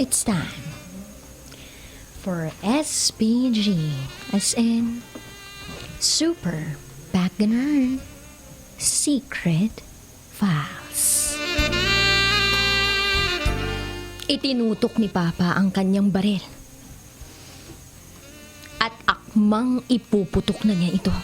It's time for SPG, as in Super Backgammon Secret Files. Itinutok ni Papa ang kanyang baril at akmang ipuputok na niya ito.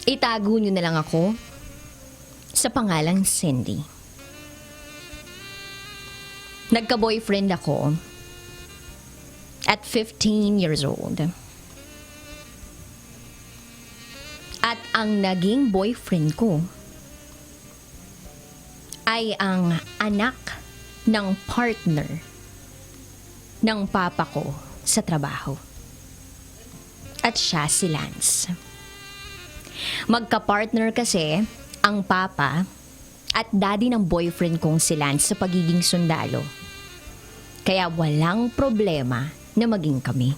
Itago niyo na lang ako sa pangalang Cindy. Nagka-boyfriend ako at 15 years old. At ang naging boyfriend ko ay ang anak ng partner ng papa ko sa trabaho. At siya si Lance. Magka-partner kasi ang papa at daddy ng boyfriend kong si Lance sa pagiging sundalo. Kaya walang problema na maging kami.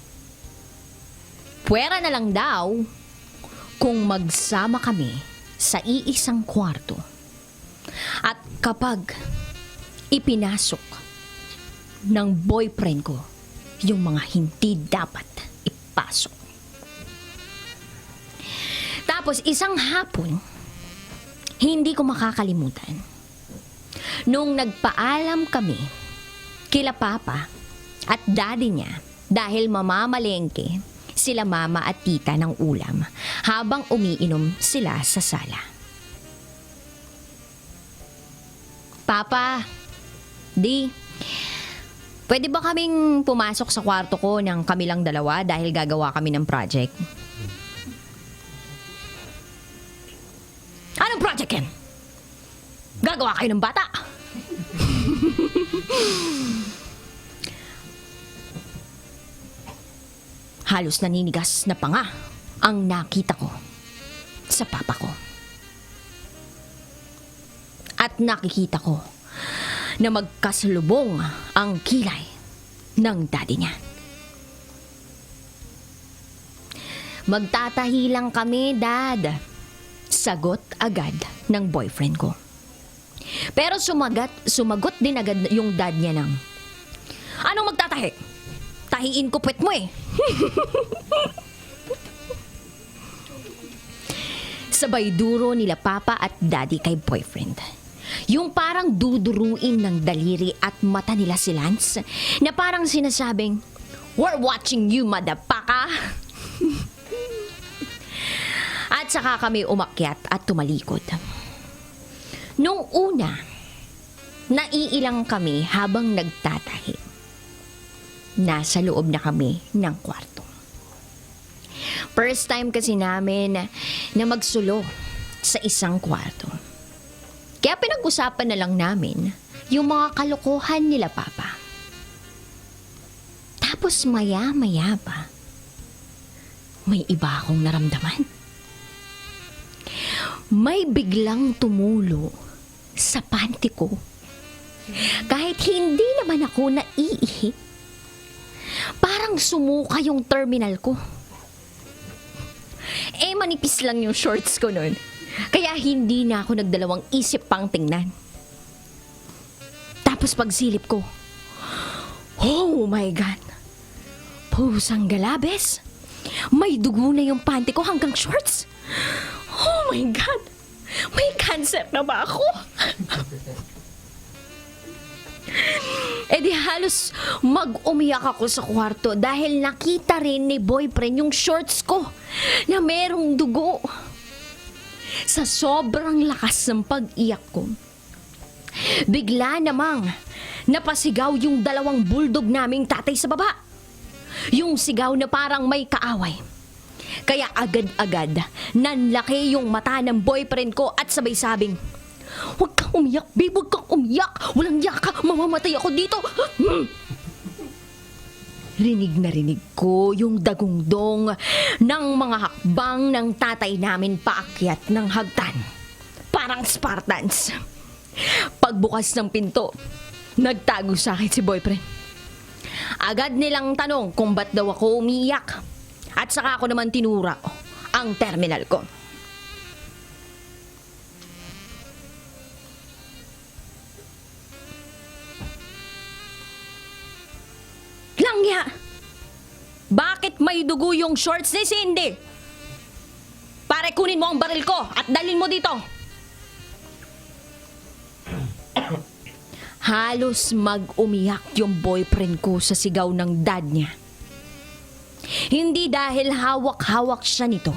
Puwera na lang daw kung magsama kami sa iisang kwarto. At kapag ipinasok ng boyfriend ko yung mga hindi dapat ipasok. Tapos isang hapon, hindi ko makakalimutan. Nung nagpaalam kami kila Papa at Daddy niya dahil mamamalengke sila Mama at Tita ng ulam habang umiinom sila sa sala. Papa, Di, pwede ba kaming pumasok sa kwarto ko ng kami lang dalawa dahil gagawa kami ng project? Anong project yan? Gagawa kayo ng bata? Halos naninigas na panga ang nakita ko sa papa ko. At nakikita ko na magkasalubong ang kilay ng daddy niya. Magtatahi lang kami, Dad. Sagot agad ng boyfriend ko. Pero sumagot din agad yung dad niya ng, anong magtatahi? Tahiin ko puwet mo eh. Sabay duro nila Papa at Daddy kay boyfriend. Yung parang duduruin ng daliri at mata nila si Lance na parang sinasabing, we're watching you, madapaka. At saka kami umakyat at tumalikod. Nung una, naiilang kami habang nagtatahi. Nasa loob na kami ng kwarto. First time kasi namin na magsulo sa isang kwarto. Kaya pinag-usapan na lang namin yung mga kalokohan nila Papa. Tapos maya-maya pa, may iba akong naramdaman. May biglang tumulo sa panty ko. Kahit hindi naman ako naiihi. Parang sumuka yung terminal ko. Manipis lang yung shorts ko nun. Kaya hindi na ako nagdalawang isip pang tingnan. Tapos pagsilip ko, oh my God! Pusang galabes! May dugo na yung panty ko hanggang shorts! Oh my God! May cancer na ba ako? Di halos mag-umiyak ako sa kwarto dahil nakita rin ni boyfriend yung shorts ko na merong dugo. Sa sobrang lakas ng pag-iyak ko, bigla namang napasigaw yung dalawang bulldog naming tatay sa baba. Yung sigaw na parang may kaaway. Kaya agad-agad nanlaki yung mata ng boyfriend ko at sabay sabing, huwag kang umiyak, babe, huwag kang umiyak. Walang yaka, mamamatay ako dito. Rinig na rinig ko yung dagungdong ng mga hakbang ng tatay namin paakyat ng hagdan. Parang Spartans. Pagbukas ng pinto, nagtago sa akin si boyfriend. Agad nilang tanong kung ba't daw ako umiiyak. At saka ako naman tinura ang terminal ko. Langya! Bakit may dugo yung shorts ni Cindy? Pare, kunin mo ang baril ko at dalhin mo dito. Halos mag-umiyak yung boyfriend ko sa sigaw ng dad niya. Hindi dahil hawak-hawak siya nito,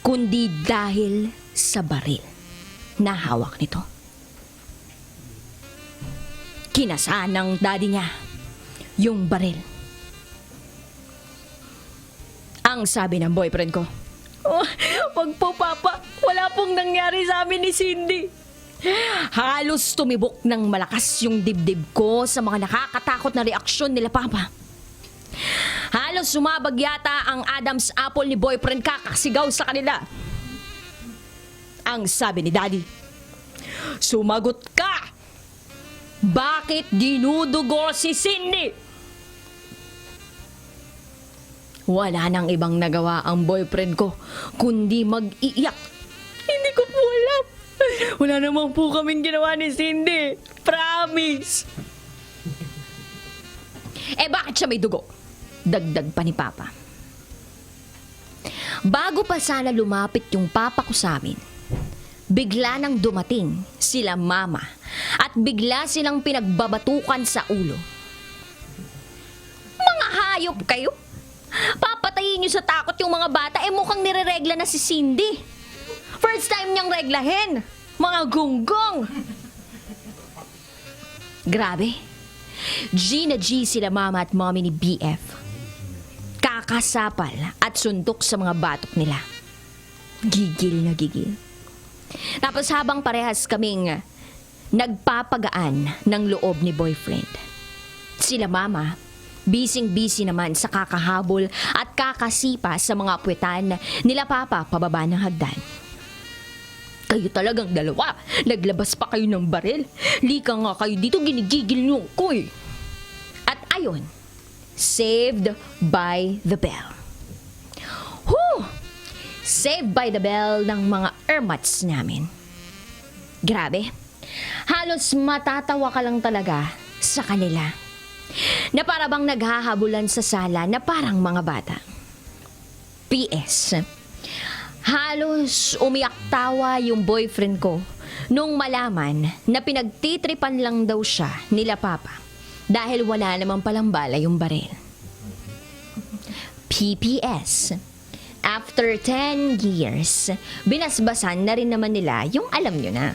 kundi dahil sa baril na hawak nito. Kinasaan ng daddy niya yung baril. Ang sabi ng boyfriend ko, "Oh, wag po papa, wala pong nangyari sa amin ni Cindy." Halos tumibok ng malakas yung dibdib ko sa mga nakakatakot na reaksyon nila papa. Halos sumabag yata ang Adam's apple ni boyfriend kakasigaw sa kanila. Ang sabi ni daddy, "Sumagot ka! Bakit dinudugo si Cindy?" Wala nang ibang nagawa ang boyfriend ko kundi mag-iiyak. "Hindi ko po alam. Wala naman po kaming ginawa ni Cindy. Promise." Bakit siya may dugo? Dagdag pa ni Papa. Bago pa sana lumapit yung Papa ko sa amin, bigla nang dumating sila Mama at bigla silang pinagbabatukan sa ulo. "Mga hayop kayo! Papatayin niyo sa takot yung mga bata, mukhang nireregla na si Cindy. First time niyang reglahin. Mga gunggong." Grabe. G na G sila Mama at Mommy ni BF. Kakasapal at suntok sa mga batok nila. Gigil na gigil. Tapos habang parehas kaming nagpapagaan ng loob ni boyfriend, sila Mama, busy naman sa kakahabol at kakasipa sa mga puwetan nila Papa pababa ng hagdan. "Kayo talagang dalawa, naglabas pa kayo ng baril. Lika nga kayo dito, ginigigil niyo ko eh." At ayon, saved by the bell. Whew! Saved by the bell ng mga ermats namin. Grabe, halos matatawa ka lang talaga sa kanila, na para bang naghahabulan sa sala na parang mga bata. PS, halos umiyak tawa yung boyfriend ko nung malaman na pinagtitripan lang daw siya nila Papa dahil wala naman palang bala yung baril. PPS, after 10 years, binasbasan na rin naman nila yung alam nyo na.